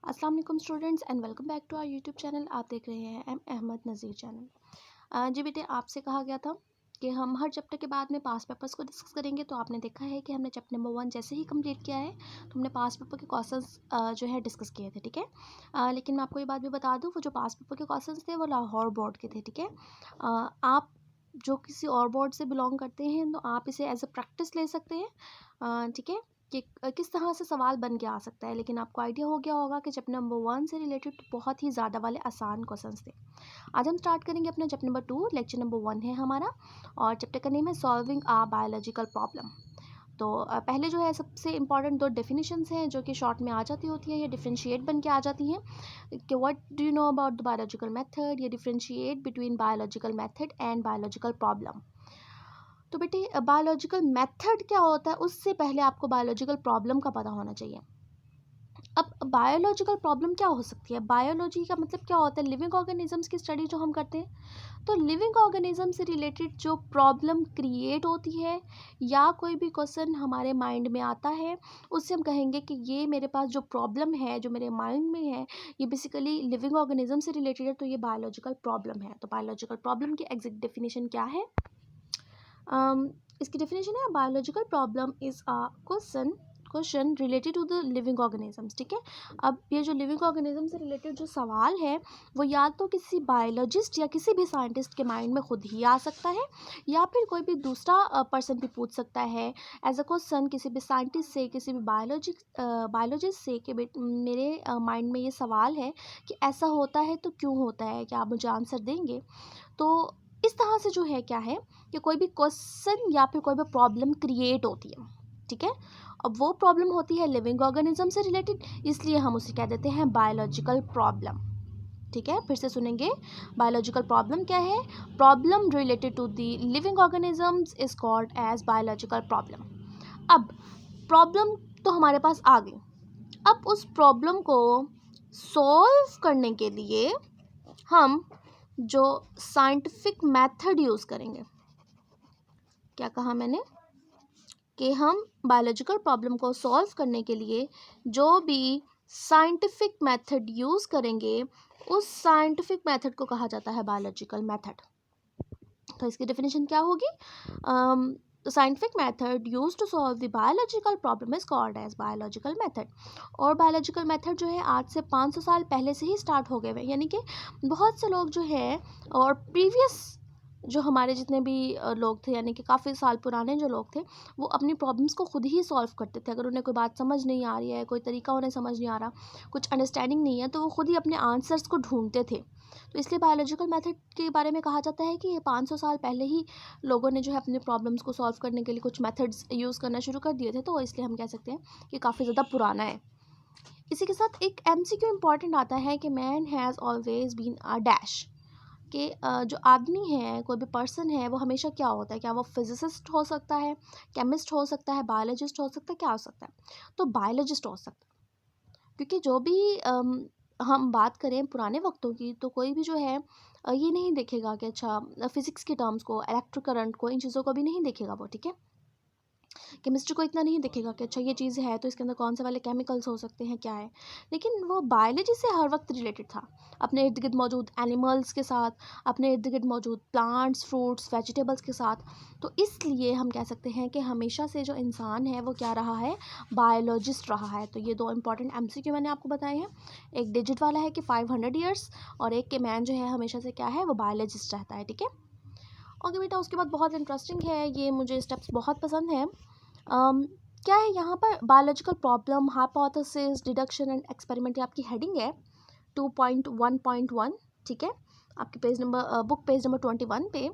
अस्सलाम वालेकुम students and welcome back to our YouTube channel. आप देख रहे हैं एम अहमद नज़ीर चैनल। जी बेटे, आपसे कहा गया था कि हम हर चैप्टर के बाद में पास पेपर्स को डिस्कस करेंगे। तो आपने देखा है कि हमने चैप्टर नंबर 1 जैसे ही कंप्लीट किया है तो हमने पास पेपर के क्वेश्चंस जो है डिस्कस किए थे, ठीक है। लेकिन मैं आपको ये बात भी बता दूं, वो जो पास पेपर के क्वेश्चंस थे वो लाहौर बोर्ड के थे, ठीक है। आप जो किसी और बोर्ड से बिलोंग करते हैं तो आप इसे एज अ प्रैक्टिस ले सकते हैं, ठीक है, कि किस तरह से सवाल बन के आ सकता है। लेकिन आपको आइडिया हो गया होगा कि चैप्टर नंबर 1 से रिलेटेड बहुत ही ज़्यादा वाले आसान क्वेश्चंस थे। आज हम स्टार्ट करेंगे अपना चैप्टर नंबर 2। लेक्चर नंबर 1 है हमारा और चैप्टर का नेम है सॉल्विंग आ बायोलॉजिकल प्रॉब्लम। तो पहले जो है सबसे इंपॉर्टेंट दो डेफिनेशंस हैं जो कि शॉर्ट में आ जाती होती हैं, ये डिफरेंशिएट बन के आ जाती हैं कि what do you know about the biological method, ये differentiate between biological method and biological problem. तो बेटे, बायोलॉजिकल मेथड क्या होता है उससे पहले आपको बायोलॉजिकल प्रॉब्लम का पता होना चाहिए। अब बायोलॉजिकल प्रॉब्लम क्या हो सकती है? बायोलॉजी का मतलब क्या होता है? लिविंग ऑर्गेनिजम्स की स्टडी जो हम करते हैं, तो लिविंग ऑर्गेनिज्म से रिलेटेड जो प्रॉब्लम क्रिएट होती है या कोई भी क्वेश्चन हमारे माइंड में आता है, उससे हम कहेंगे कि ये मेरे पास जो प्रॉब्लम है जो मेरे माइंड में है, ये बेसिकली लिविंग ऑर्गेनिज्म से रिलेटेड है, तो ये बायोलॉजिकल प्रॉब्लम है। तो बायोलॉजिकल प्रॉब्लम की एग्जैक्ट डेफिनेशन क्या है? इसकी डेफिनेशन है biological problem is a question related to the living organisms, ठीक है। अब ये जो लिविंग ऑर्गेनिज्म से रिलेटेड जो सवाल है वो या तो किसी बायोलॉजिस्ट या किसी भी साइंटिस्ट के माइंड में खुद ही आ सकता है या फिर कोई भी दूसरा पर्सन भी पूछ सकता है एज अ क्वेश्चन किसी भी साइंटिस्ट से, किसी भी बायोलॉजिस्ट से कि मेरे माइंड में ये सवाल है कि ऐसा होता है तो क्यों होता है, क्या आप मुझे आंसर देंगे। तो इस तरह से जो है क्या है कि कोई भी क्वेश्चन या फिर कोई भी प्रॉब्लम क्रिएट होती है, ठीक है। अब वो प्रॉब्लम होती है लिविंग ऑर्गेनिज्म से रिलेटेड, इसलिए हम उसे कह देते हैं बायोलॉजिकल प्रॉब्लम, ठीक है। फिर से सुनेंगे, बायोलॉजिकल प्रॉब्लम क्या है? Problem related to the living organisms is called as biological problem. अब प्रॉब्लम तो हमारे पास आ गई, अब उस प्रॉब्लम को सॉल्व करने के लिए हम जो साइंटिफिक मेथड यूज़ करेंगे, क्या कहा मैंने कि हम बायोलॉजिकल प्रॉब्लम को सॉल्व करने के लिए जो भी साइंटिफिक मेथड यूज़ करेंगे उस साइंटिफिक मेथड को कहा जाता है बायोलॉजिकल मेथड। तो इसकी डेफिनेशन क्या होगी? The scientific method used to solve the biological problem is called as biological method। और बायोलॉजिकल मेथड जो है आज से 500 साल पहले से ही स्टार्ट हो गए हुए, यानी कि बहुत से लोग जो है और प्रीवियस जो हमारे जितने भी लोग थे, यानी कि काफ़ी साल पुराने जो लोग थे, वो अपनी प्रॉब्लम्स को खुद ही सॉल्व करते थे। अगर उन्हें कोई बात समझ नहीं आ रही है, कोई तरीका उन्हें समझ नहीं आ रहा, कुछ अंडरस्टैंडिंग नहीं है, तो वो खुद ही अपने आंसर्स को ढूंढते थे। तो इसलिए बायोलॉजिकल मेथड के बारे में कहा जाता है कि ये 500 साल पहले ही लोगों ने जो है अपनी प्रॉब्लम्स को सॉल्व करने के लिए कुछ मेथड्स यूज़ करना शुरू कर दिए थे, तो इसलिए हम कह सकते हैं कि काफ़ी ज़्यादा पुराना है। इसी के साथ एक एमसीक्यू इम्पॉर्टेंट आता है कि man has always been a dash, कि जो आदमी है, कोई भी पर्सन है, वो हमेशा क्या होता है? क्या वो फिजिसिस्ट हो सकता है, केमिस्ट हो सकता है, बायोलॉजिस्ट हो सकता है, क्या हो सकता है? तो बायोलॉजिस्ट हो सकता है, क्योंकि जो भी हम बात करें पुराने वक्तों की, तो कोई भी जो है ये नहीं देखेगा कि अच्छा फिज़िक्स के टर्म्स को, इलेक्ट्रिक करंट को, इन चीज़ों को भी नहीं देखेगा वो, ठीक है। केमिस्ट्री को इतना नहीं देखेगा कि अच्छा ये चीज़ है तो इसके अंदर कौन से वाले केमिकल्स हो सकते हैं, क्या है। लेकिन वो बायोलॉजी से हर वक्त रिलेटेड था, अपने इर्द गिर्द मौजूद एनिमल्स के साथ, अपने इर्द गिर्द मौजूद प्लांट्स, फ्रूट्स, वेजिटेबल्स के साथ। तो इसलिए हम कह सकते हैं कि हमेशा से जो इंसान है वो क्या रहा है? बायोलॉजिस्ट रहा है। तो ये दो इंपॉर्टेंट एमसीक्यू मैंने आपको बताए हैं। एक डिजिट वाला है कि 500 ईयर्स, और एक के मैन जो है हमेशा से क्या है? वो बायोलॉजिस्ट रहता है, ठीक है। ओके बेटा, उसके बाद बहुत इंटरेस्टिंग है, ये मुझे स्टेप्स बहुत पसंद हैं। क्या है यहाँ पर? Biological problem, hypothesis, deduction and experiment, ये आपकी हेडिंग है 2.1.1, ठीक है, आपके page number book page number 21 पे।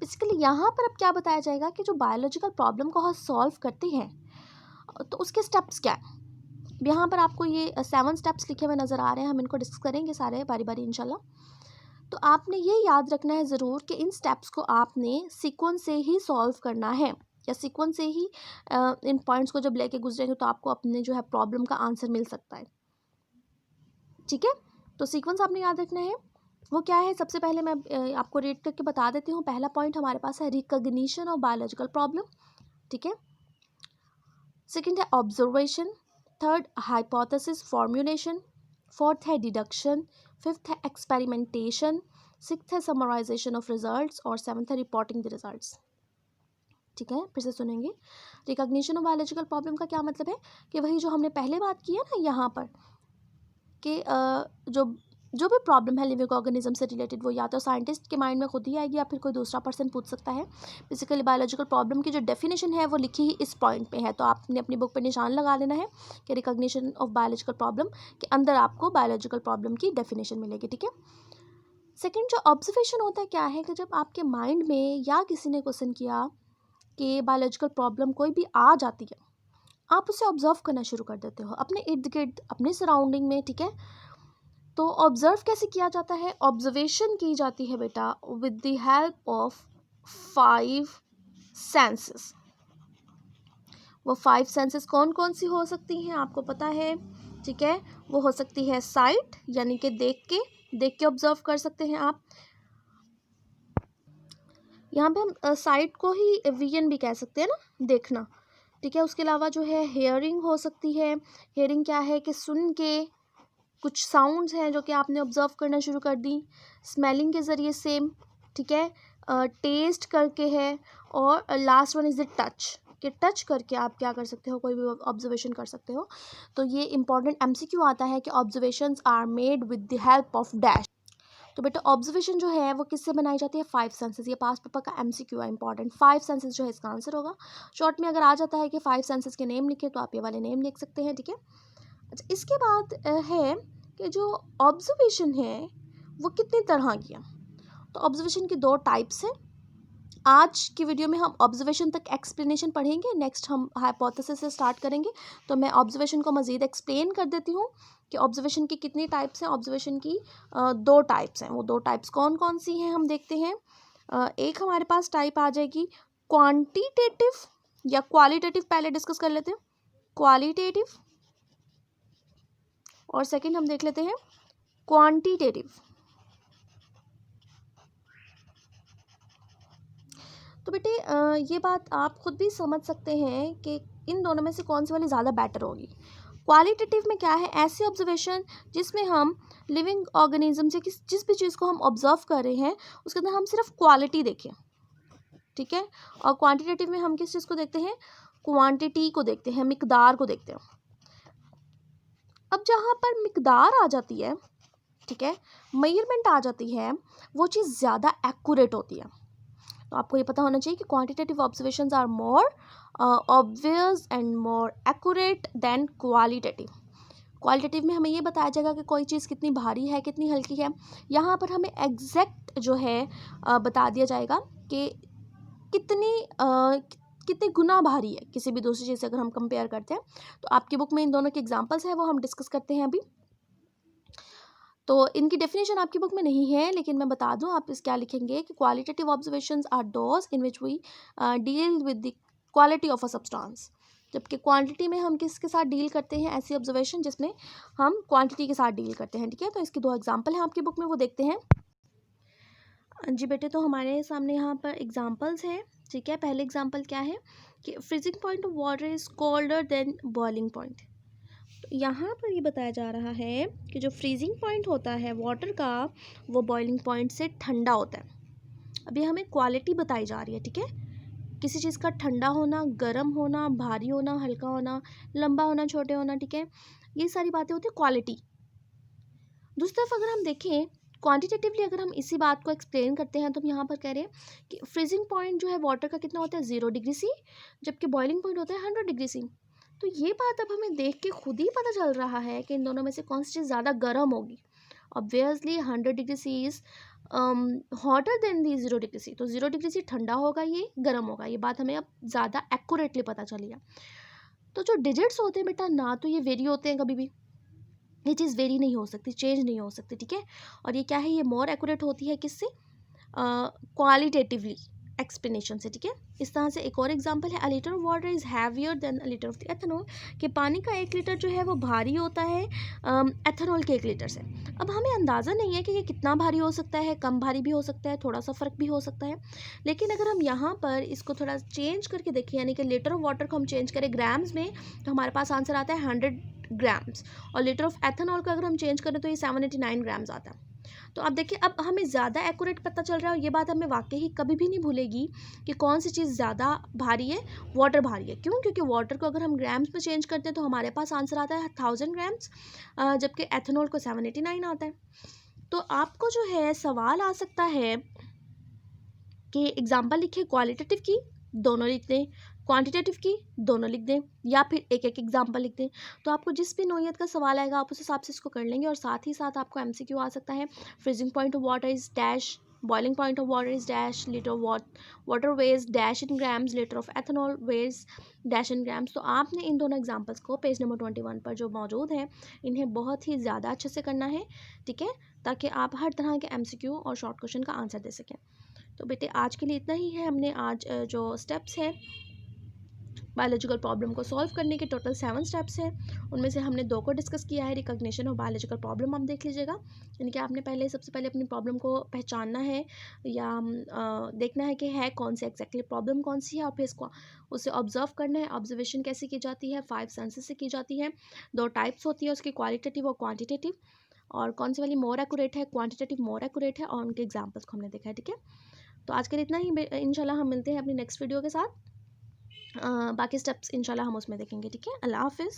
बेसिकली यहाँ पर अब क्या बताया जाएगा कि जो बायोलॉजिकल प्रॉब्लम को हम सॉल्व करते हैं तो उसके स्टेप्स क्या है। यहाँ पर आपको ये 7 स्टेप्स लिखे हुए नज़र आ रहे हैं, हम इनको डिस्कस करेंगे सारे बारी बारी इंशाल्लाह। तो आपने ये याद रखना है ज़रूर कि इन स्टेप्स को आपने सीक्वेंस से ही सॉल्व करना है, या सीक्वेंस से ही इन पॉइंट्स को जब लेके गुजरेंगे तो आपको अपने जो है प्रॉब्लम का आंसर मिल सकता है, ठीक है। तो सीक्वेंस आपने याद रखना है। वो क्या है? सबसे पहले मैं आपको रेट करके बता देती हूँ। पहला पॉइंट हमारे पास है रिकॉग्निशन ऑफ बायोलॉजिकल प्रॉब्लम, ठीक है। सेकेंड है observation, third hypothesis formulation, fourth है डिडक्शन, फिफ्थ है एक्सपेरिमेंटेशन, सिक्स्थ है समराइजेशन ऑफ रिजल्ट्स और सेवन्थ है रिपोर्टिंग द रिजल्ट्स। ठीक है, फिर से सुनेंगे। रिकॉग्निशन ऑफ बायोलॉजिकल प्रॉब्लम का क्या मतलब है कि वही जो हमने पहले बात की है ना यहाँ पर कि जो भी प्रॉब्लम है लिविंग ऑर्गेनिज्म से रिलेटेड वो या तो साइंटिस्ट के माइंड में खुद ही आएगी या फिर कोई दूसरा पर्सन पूछ सकता है। बेसिकली बायोलॉजिकल प्रॉब्लम की जो डेफिनेशन है वो लिखी ही इस पॉइंट पे है, तो आपने अपनी बुक पे निशान लगा लेना है कि रिकॉग्निशन ऑफ बायोलॉजिकल प्रॉब्लम के अंदर आपको बायोलॉजिकल प्रॉब्लम की डेफिनेशन मिलेगी। ठीक है, सेकेंड जो ऑब्जर्वेशन होता है क्या है कि जब आपके माइंड में या किसी ने क्वेश्चन किया कि बायोलॉजिकल प्रॉब्लम कोई भी आ जाती है, आप उसे ऑब्जर्व करना शुरू कर देते हो अपने इर्द गिर्द, अपने सराउंडिंग में। ठीक है, तो ऑब्जर्व कैसे किया जाता है? ऑब्जर्वेशन की जाती है बेटा with the help of 5 senses. वो 5 सेंसेस कौन कौन सी हो सकती हैं आपको पता है? ठीक है, वो हो सकती है साइट, यानी कि देख के ऑब्जर्व कर सकते हैं आप। यहाँ पे हम साइट को ही विजन भी कह सकते हैं ना, देखना। ठीक है, उसके अलावा जो है हेयरिंग हो सकती है। हेयरिंग क्या है कि सुन के कुछ साउंड्स हैं जो कि आपने ऑब्जर्व करना शुरू कर दी। स्मेलिंग के ज़रिए सेम, ठीक है, टेस्ट करके है, और last one is the touch, कि टच करके आप क्या कर सकते हो, कोई भी ऑब्जर्वेशन कर सकते हो। तो ये इंपॉर्टेंट एमसीक्यू आता है कि observations are made with the help of dash. तो बेटा ऑब्जर्वेशन जो है वो किससे बनाई जाती है? 5 सेंसेस। ये पास पेपर का एमसीक्यू है इंपॉर्टेंट। 5 सेंसेस जो है इसका आंसर होगा। शॉर्ट में अगर आ जाता है कि 5 सेंसेस के नेम लिखे तो आप ये वाले नेम लिख सकते हैं। ठीक है, अच्छा इसके बाद है कि जो ऑब्जर्वेशन है वो कितनी तरह की है। तो ऑब्जर्वेशन की 2 टाइप्स हैं। आज की वीडियो में हम ऑब्जर्वेशन तक एक्सप्लेनेशन पढ़ेंगे, नेक्स्ट हम हाइपोथेसिस से स्टार्ट करेंगे। तो मैं ऑब्जर्वेशन को मज़ीद एक्सप्लेन कर देती हूँ कि ऑब्जर्वेशन की कितनी टाइप्स हैं। ऑब्जर्वेशन की 2 टाइप्स हैं। वो 2 टाइप्स कौन कौन सी हैं हम देखते हैं। एक हमारे पास टाइप आ जाएगी क्वांटिटेटिव या क्वालिटेटिव। पहले डिस्कस कर लेते हैं क्वालिटेटिव, और सेकंड हम देख लेते हैं क्वांटिटेटिव। तो बेटे ये बात आप खुद भी समझ सकते हैं कि इन दोनों में से कौन सी वाली ज़्यादा बेटर होगी। क्वालिटेटिव में क्या है? ऐसी ऑब्जर्वेशन जिसमें हम लिविंग ऑर्गेनिज्म से जिस भी चीज़ को हम ऑब्जर्व कर रहे हैं उसके अंदर हम सिर्फ क्वालिटी देखें। ठीक है, और क्वांटिटेटिव में हम किस चीज़ को देखते हैं? क्वांटिटी को देखते हैं, मिकदार को देखते हैं। अब जहाँ पर मिकदार आ जाती है, ठीक है, मेजरमेंट आ जाती है, वो चीज़ ज़्यादा एक्यूरेट होती है। तो आपको ये पता होना चाहिए कि quantitative observations are more obvious and more accurate than qualitative. Qualitative में हमें ये बताया जाएगा कि कोई चीज़ कितनी भारी है, कितनी हल्की है। यहाँ पर हमें एग्जैक्ट जो है बता दिया जाएगा कि कितनी गुना भारी है किसी भी दूसरी चीज़ से अगर हम कंपेयर करते हैं। तो आपकी बुक में इन दोनों के एग्जाम्पल्स हैं, वो हम डिस्कस करते हैं अभी। तो इनकी डेफिनेशन आपकी बुक में नहीं है, लेकिन मैं बता दूं आप इस क्या लिखेंगे कि qualitative observations are those in which we deal with the quality of a substance. जबकि क्वांटिटी में हम किसके साथ डील करते हैं? ऐसी ऑब्जर्वेशन जिसमें हम क्वांटिटी के साथ डील करते हैं। ठीक है, तो इसके 2 एग्जाम्पल हैं आपकी बुक में, वो देखते हैं। जी बेटे, तो हमारे सामने यहाँ पर एग्जाम्पल्स हैं। ठीक है, पहले एग्जाम्पल क्या है कि freezing point of water is colder than boiling point. यहाँ पर ये बताया जा रहा है कि जो फ्रीजिंग पॉइंट होता है वाटर का वो बॉइलिंग पॉइंट से ठंडा होता है। अभी हमें क्वालिटी बताई जा रही है। ठीक है, किसी चीज़ का ठंडा होना, गर्म होना, भारी होना, हल्का होना, लंबा होना, छोटे होना। ठीक है, ये सारी बातें होती है क्वालिटी। दूसरी तरफ अगर हम देखें क्वांटिटेटिवली, अगर हम इसी बात को एक्सप्लेन करते हैं तो हम यहाँ पर कह रहे हैं कि फ्रीजिंग पॉइंट जो है वाटर का कितना होता है? 0 डिग्री सी, जबकि बॉइलिंग पॉइंट होता है 100 डिग्री सी। तो ये बात अब हमें देख के खुद ही पता चल रहा है कि इन दोनों में से कौन सी चीज़ ज़्यादा गर्म होगी। Obviously 100 degree C is hotter than the 0 degree C. तो 0 डिग्री सी ठंडा होगा, ये गर्म होगा। ये बात हमें अब ज़्यादा एक्यूरेटली पता चली है। तो जो डिजिट्स होते हैं बेटा, ना तो ये वेरी होते हैं कभी भी, ये चीज़ वेरी नहीं हो सकती, चेंज नहीं हो सकती। ठीक है, और ये क्या है? ये मोर एक्यूरेट होती है किससे? क्वालिटेटिवली, एक्सप्लेनेशन से, ठीक है। इस तरह से एक और एग्जांपल है, अ litre of water is heavier than a litre of the ethanol, कि पानी का 1 लीटर जो है वो भारी होता है एथेनॉल के 1 लीटर से। अब हमें अंदाज़ा नहीं है कि ये कितना भारी हो सकता है, कम भारी भी हो सकता है, थोड़ा सा फ़र्क भी हो सकता है। लेकिन अगर हम यहाँ पर इसको थोड़ा चेंज करके देखें, यानी कि लीटर ऑफ वाटर को हम चेंज करें ग्राम्स में, तो हमारे पास आंसर आता है 100 ग्राम्स, और लीटर ऑफ एथेनॉल का अगर हम चेंज करें तो ये 789 ग्राम्स आता है। तो अब देखिए, अब हमें ज़्यादा एक्यूरेट पता चल रहा है, और ये बात हमें वाकई ही कभी भी नहीं भूलेगी कि कौन सी चीज़ ज़्यादा भारी है। वाटर भारी है, क्यों? क्योंकि वाटर को अगर हम ग्राम्स में चेंज करते हैं तो हमारे पास आंसर आता है 1000 ग्राम्स, जबकि एथेनॉल को 789 आता है। तो आपको जो है सवाल आ सकता है कि एग्जाम्पल लिखिए, क्वालिटेटिव की दोनों लिख दें, क्वांटिटेटिव की दोनों लिख दें, या फिर एक एक एग्जाम्पल लिख दें। तो आपको जिस भी नौइयत का सवाल आएगा आप उस हिसाब से इसको कर लेंगे। और साथ ही साथ आपको एमसीक्यू आ सकता है, freezing point of water is dash, boiling point of water is dash, litre water veg dash in grams, litre of ethanol veg dash in grams. तो आपने इन दोनों एग्जाम्पल्स को पेज नंबर 21 पर जो मौजूद हैं इन्हें बहुत ही ज़्यादा अच्छे से करना है, ठीक है, ताकि आप हर तरह के एमसीक्यू और शॉर्ट क्वेश्चन का आंसर दे सकें। तो बेटे आज के लिए इतना ही है। हमने आज जो स्टेप्स हैं बायोलॉजिकल प्रॉब्लम को सॉल्व करने के, टोटल 7 स्टेप्स हैं, उनमें से हमने 2 को डिस्कस किया है। रिकॉग्निशन ऑफ बायोलॉजिकल प्रॉब्लम आप देख लीजिएगा, यानी कि आपने सबसे पहले अपनी प्रॉब्लम को पहचानना है, या देखना है कि है कौन सी एग्जैक्टली प्रॉब्लम कौन सी है, और फिर इसको उसे ऑब्जर्व करना है। ऑब्जर्वेशन कैसे की जाती है? 5 सेंसेस से की जाती है। 2 टाइप्स होती है उसकी, क्वालिटेटिव और क्वांटिटेटिव, और कौन सी वाली मोर एक्यूरेट है, क्वांटिटेटिव मोर एक्यूरेट है, और उनके एग्जाम्पल्स को हमने देखा है, ठीक है। तो आज के लिए इतना ही, इंशाल्लाह हम मिलते हैं अपनी नेक्स्ट वीडियो के साथ। बाकी स्टेप्स इंशाल्लाह हम उसमें देखेंगे, ठीक है। अल्लाह हाफिज़।